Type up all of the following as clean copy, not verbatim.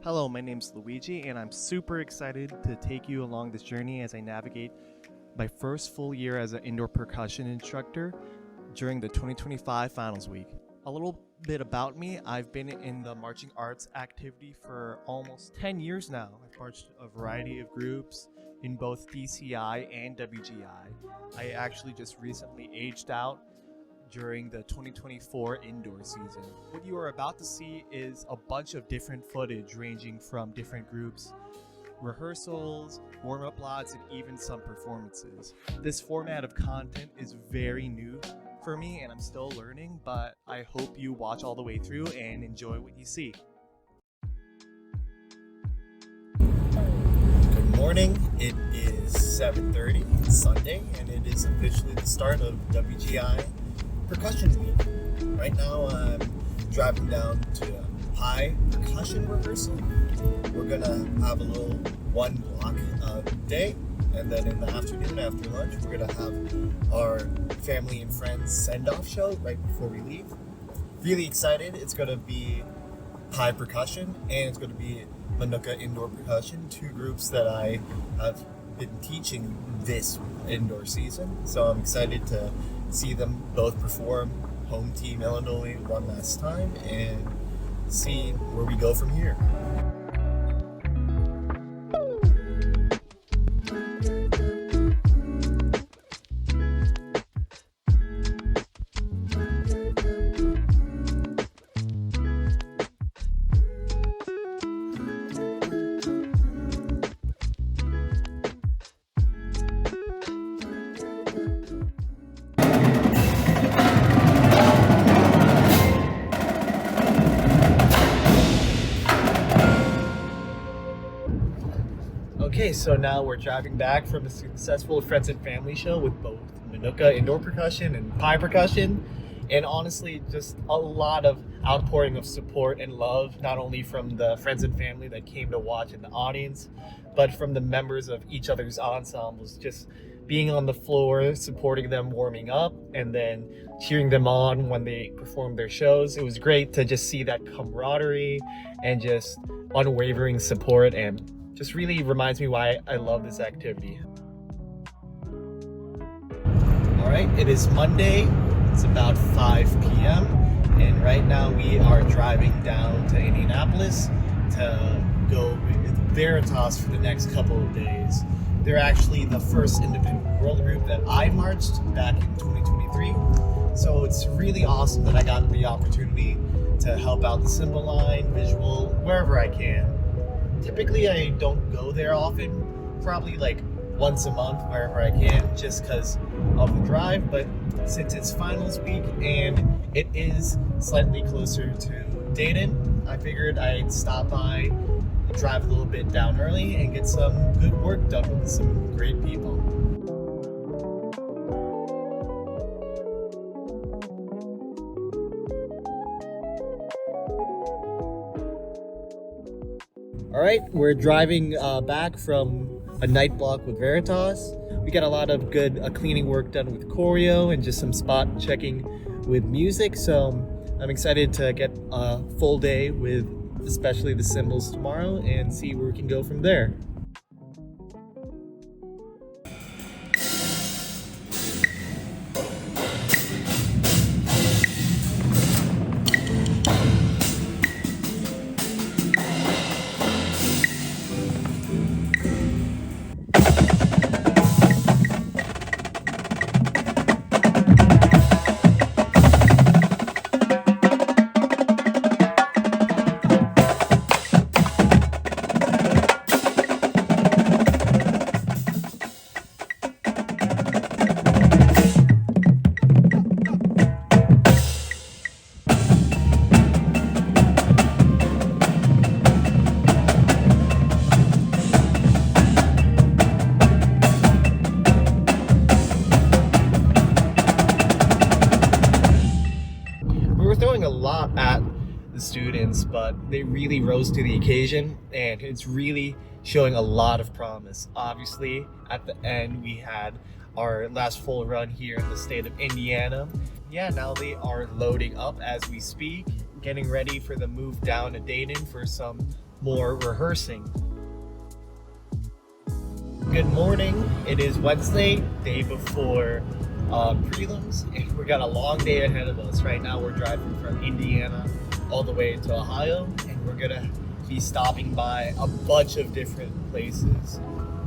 Hello, my name's Luigi, and I'm super excited to take you along this journey as I navigate my first full year as an indoor percussion instructor during the 2025 finals week. A little bit about me: I've been in the marching arts activity for almost 10 years now. I've marched a variety of groups in both DCI and WGI. I actually just recently aged out during the 2024 indoor season. What you are about to see is a bunch of different footage ranging from different groups, rehearsals, warm-up lots, and even some performances. This format of content is very new for me and I'm still learning, but I hope you watch all the way through and enjoy what you see. Good morning. It is 7:30 Sunday and it is officially the start of WGI Percussion Week. Right now I'm driving down to Pi percussion rehearsal. We're gonna have a little one block day, and then in the afternoon after lunch we're gonna have our family and friends send-off show right before we leave. Really excited. It's gonna be Pi percussion and it's gonna be Manuka indoor percussion, two groups that I have been teaching this indoor season. So I'm excited to see them both perform home team Illinois one last time and see where we go from here. Okay, so now we're driving back from a successful Friends and Family show with both Manuka indoor percussion and Pi percussion. And honestly, just a lot of outpouring of support and love, not only from the friends and family that came to watch in the audience, but from the members of each other's ensembles, just being on the floor, supporting them warming up, and then cheering them on when they performed their shows. It was great to just see that camaraderie and just unwavering support, and just really reminds me why I love this activity. All right, it is Monday. It's about 5 p.m. and right now we are driving down to Indianapolis to go with Veritas for the next couple of days. They're actually the first independent world group that I marched back in 2023. So it's really awesome that I got the opportunity to help out the cymbal line, visual, wherever I can. Typically, I don't go there often, probably like once a month, wherever I can, just because of the drive. But since it's finals week and it is slightly closer to Dayton, I figured I'd stop by, drive a little bit down early, and get some good work done with some great people. All right, we're driving back from a night block with Veritas. We got a lot of good cleaning work done with choreo and just some spot checking with music. So I'm excited to get a full day with especially the cymbals tomorrow and see where we can go from there. A lot at the students, but they really rose to the occasion and it's really showing a lot of promise. Obviously, at the end we had our last full run here in the state of Indiana. Yeah, now they are loading up as we speak, getting ready for the move down to Dayton for some more rehearsing. Good morning. It is Wednesday, day before prelims, and we got a long day ahead of us. Right now we're driving from Indiana all the way to Ohio, and we're gonna be stopping by a bunch of different places.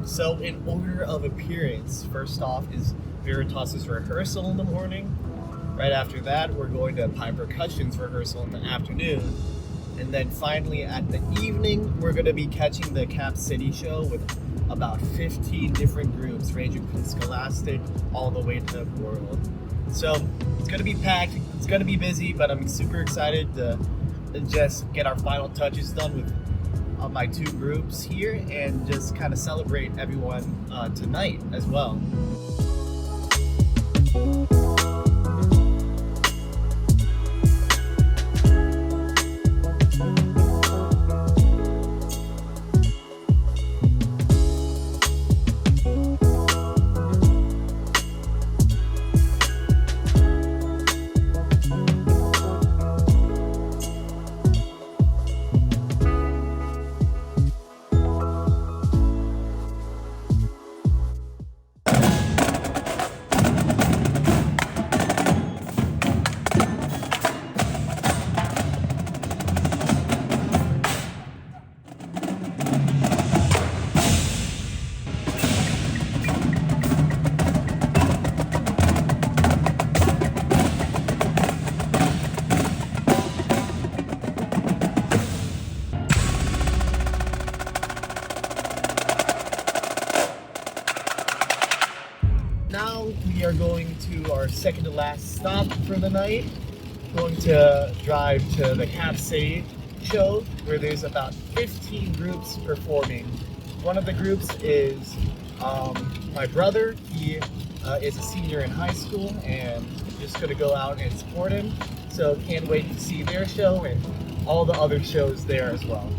So in order of appearance, first off is Veritas's rehearsal in the morning. Right after that, we're going to Pine Percussion's rehearsal in the afternoon. And then finally at the evening, we're going to be catching the Cap City show with about 15 different groups ranging from Scholastic all the way to World. So it's going to be packed, it's going to be busy, but I'm super excited to just get our final touches done with my two groups here and just kind of celebrate everyone tonight as well. Now we are going to our second to last stop for the night. Going to drive to the Cap City show where there's about 15 groups performing. One of the groups is my brother. He is a senior in high school and just gonna go out and support him. So can't wait to see their show and all the other shows there as well.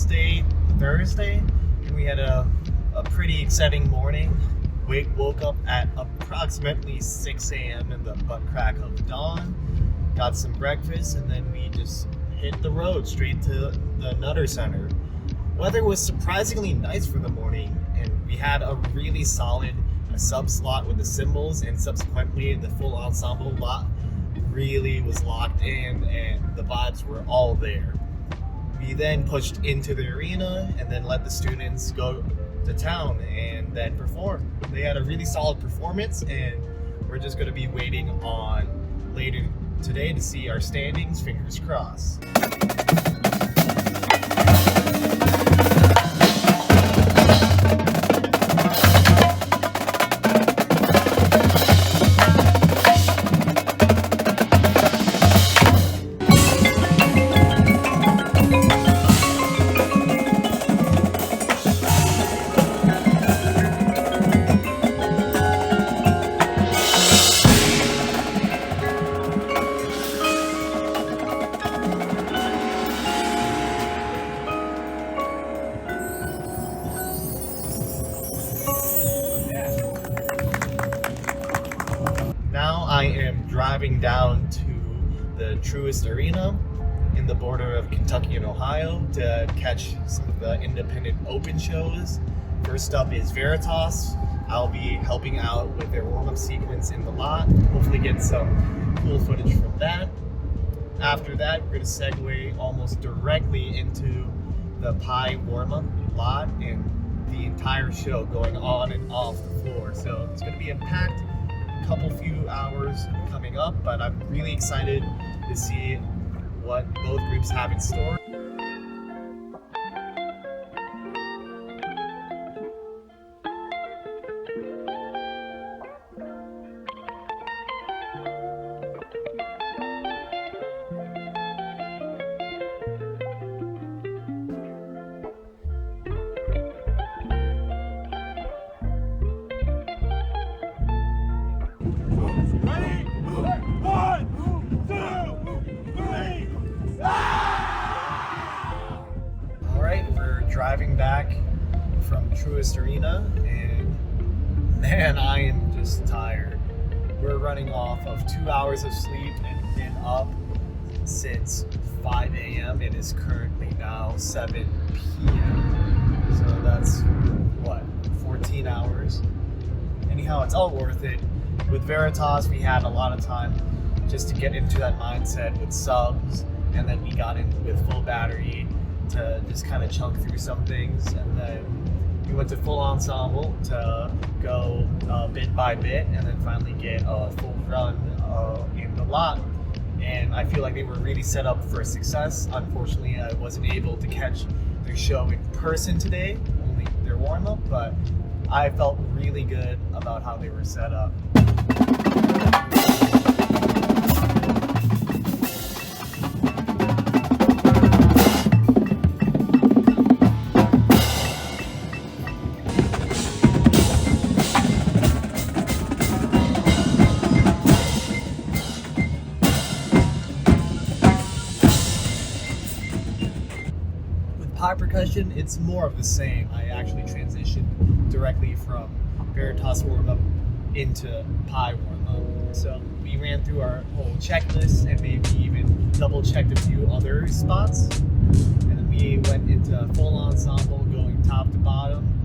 Day, Thursday, and we had a pretty exciting morning. Woke up at approximately 6 a.m. in the butt crack of dawn, got some breakfast, and then we just hit the road straight to the Nutter Center. Weather was surprisingly nice for the morning, and we had a really solid sub slot with the cymbals, and subsequently the full ensemble lot really was locked in, and the vibes were all there. We then pushed into the arena and then let the students go to town and then perform. They had a really solid performance, and we're just going to be waiting on later today to see our standings. Fingers crossed. Now I am driving down to the Truist Arena in the border of Kentucky and Ohio to catch some of the independent open shows. First up is Veritas. I'll be helping out with their warm-up sequence in the lot. Hopefully get some cool footage from that. After that, we're going to segue almost directly into the Pi warm-up lot and the entire show going on and off the floor. So it's going to be a packed few hours coming up, but I'm really excited to see what both groups have in store. Driving back from Truist Arena, and man, I am just tired. We're running off of 2 hours of sleep and been up since 5 a.m. It is currently now 7 p.m. So that's what, 14 hours. Anyhow, it's all worth it. With Veritas, we had a lot of time just to get into that mindset with subs, and then we got in with full battery to just kind of chunk through some things, and then we went to full ensemble to go bit by bit, and then finally get a full run in the lot. And I feel like they were really set up for success. Unfortunately, I wasn't able to catch their show in person today, only their warm-up, but I felt really good about how they were set up. Pi percussion, it's more of the same. I actually transitioned directly from Veritas warm-up into Pi warm-up. So we ran through our whole checklist and maybe even double-checked a few other spots. And then we went into full ensemble, going top to bottom.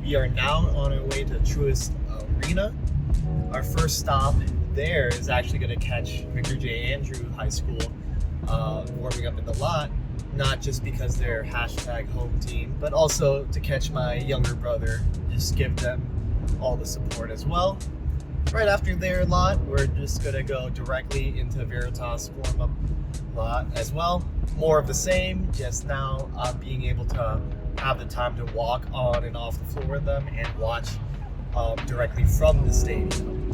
We are now on our way to Truist Arena. Our first stop there is actually going to catch Victor J. Andrew High School warming up in the lot, not just because they're #home team, but also to catch my younger brother, just give them all the support as well. Right after their lot, we're just going to go directly into Veritas warm-up lot as well. More of the same, just now being able to have the time to walk on and off the floor with them and watch directly from the stadium.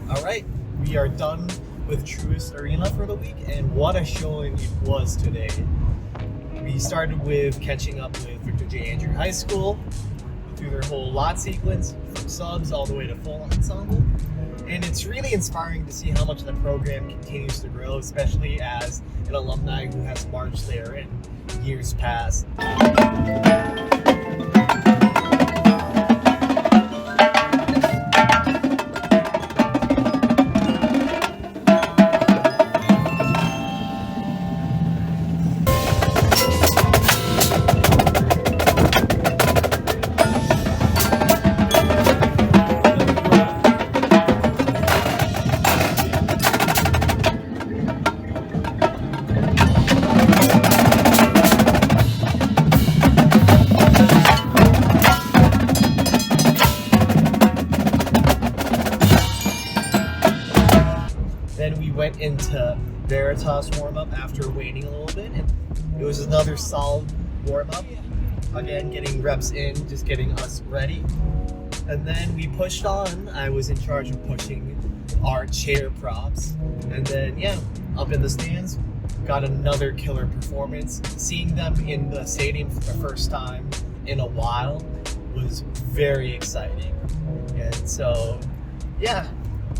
All right, we are done with Truist Arena for the week, and what a showing it was today. We started with catching up with Victor J. Andrew High School. through their whole lot sequence, from subs all the way to full ensemble. And it's really inspiring to see how much the program continues to grow, especially as an alumni who has marched there in years past. Then we went into Veritas warm-up after waiting a little bit, and it was another solid warm-up. Again, getting reps in, just getting us ready. And then we pushed on. I was in charge of pushing our chair props. And then, yeah, up in the stands, got another killer performance. Seeing them in the stadium for the first time in a while was very exciting. And so, yeah,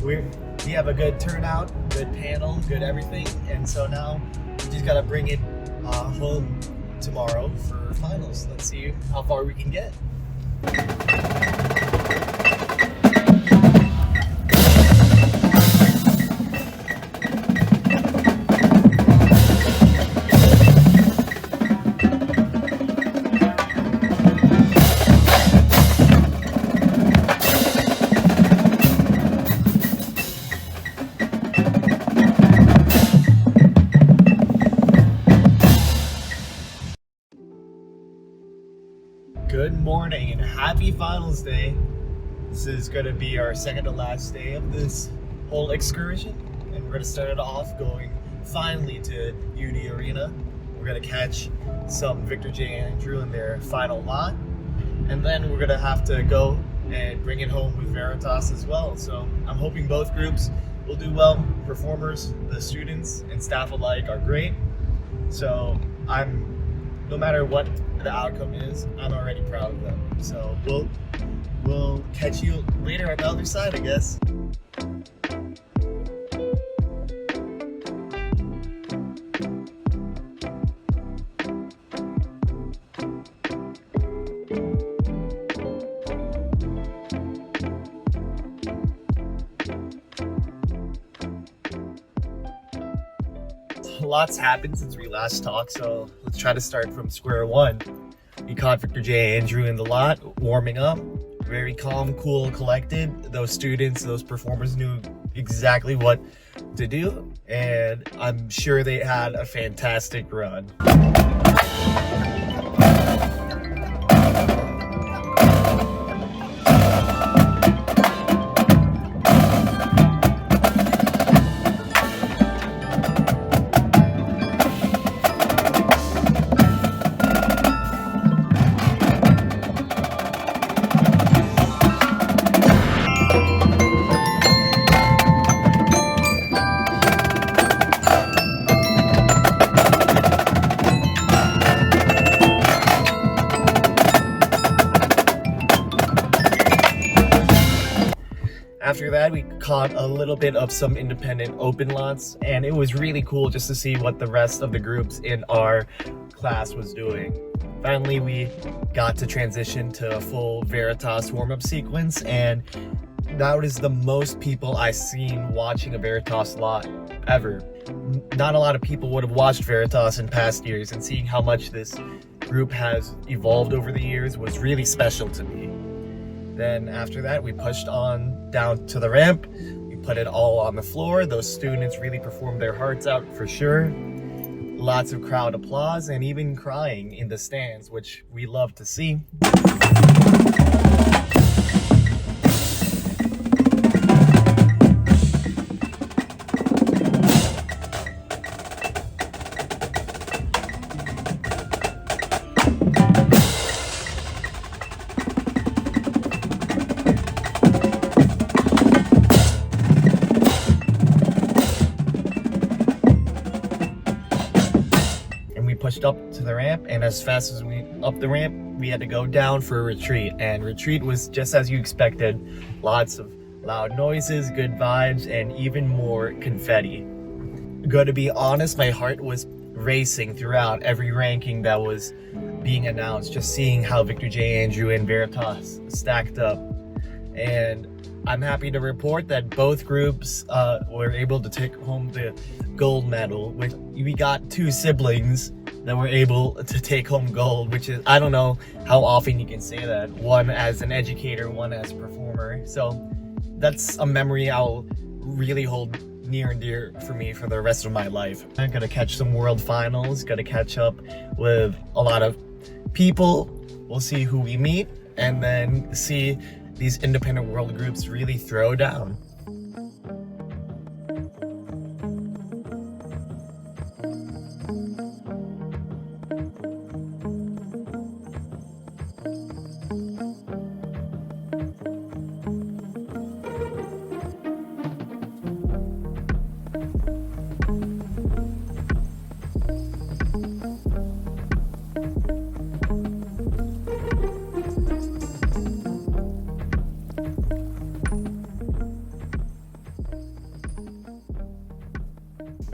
we have a good turnout, good panel, good everything, and so now we just gotta bring it home tomorrow for finals. Let's see how far we can get. Good morning and happy finals day. This is going to be our second to last day of this whole excursion, and we're going to start it off going finally to UD Arena. We're going to catch some Victor J. Andrew in their final lot, and then we're going to have to go and bring it home with Veritas as well. So I'm hoping both groups will do well. Performers, the students and staff alike are great. So no matter what the outcome is, I'm already proud of them. So we'll catch you later on the other side, I guess. Lots happened since we last talked, so let's try to start from square one. We caught Victor J. Andrew in the lot, warming up. Very calm, cool, collected. Those students, those performers knew exactly what to do, and I'm sure they had a fantastic run. After that, we caught a little bit of some independent open lots, and it was really cool just to see what the rest of the groups in our class was doing. Finally, we got to transition to a full Veritas warm-up sequence, and that is the most people I've seen watching a Veritas lot ever. Not a lot of people would have watched Veritas in past years, and seeing how much this group has evolved over the years was really special to me. Then after that, we pushed on down to the ramp. We put it all on the floor. Those students really performed their hearts out for sure. Lots of crowd applause and even crying in the stands, which we love to see. marched up to the ramp, and as fast as we up the ramp, we had to go down for a retreat. And retreat was just as you expected. Lots of loud noises, good vibes, and even more confetti. Gotta be honest, my heart was racing throughout every ranking that was being announced, just seeing how Victor J. Andrew and Veritas stacked up. And I'm happy to report that both groups were able to take home the gold medal. We got two siblings that were able to take home gold, which is, I don't know how often you can say that. One as an educator, one as a performer. So that's a memory I'll really hold near and dear for me for the rest of my life. I'm gonna catch some world finals, gonna catch up with a lot of people. We'll see who we meet, and then see these independent world groups really throw down.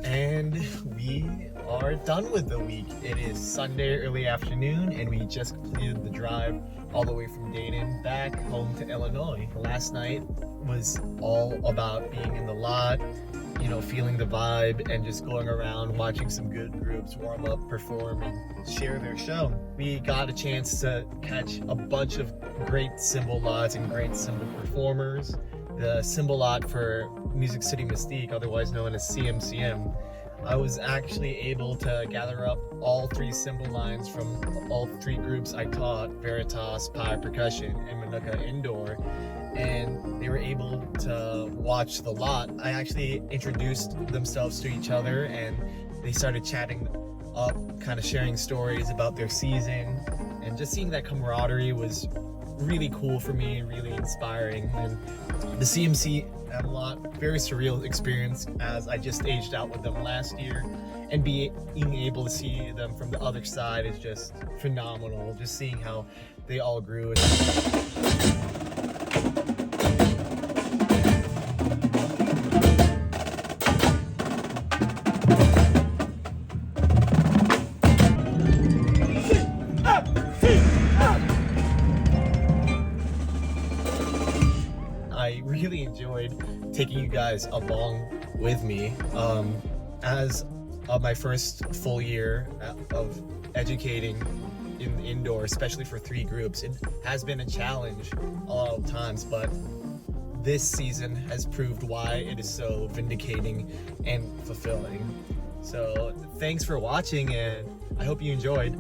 And we are done with the week. It is Sunday early afternoon, and we just completed the drive all the way from Dayton back home to Illinois. Last night was all about being in the lot, you know, feeling the vibe, and just going around watching some good groups warm up, perform, and share their show. We got a chance to catch a bunch of great cymbal lots and great cymbal performers. The cymbal lot for Music City Mystique, otherwise known as CMCM, I was actually able to gather up all three cymbal lines from all three groups I taught, Veritas, Pi Percussion, and Manuka Indoor, and they were able to watch the lot. I actually introduced themselves to each other, and they started chatting up, kind of sharing stories about their season, and just seeing that camaraderie was really cool for me, really inspiring. And the CMC lot, very surreal experience, as I just aged out with them last year, and being able to see them from the other side is just phenomenal. Just seeing how they all grew. I really enjoyed taking you guys along with me as my first full year of educating in the indoor, especially for three groups. It has been a challenge a lot of times, but this season has proved why it is so vindicating and fulfilling. So thanks for watching, and I hope you enjoyed.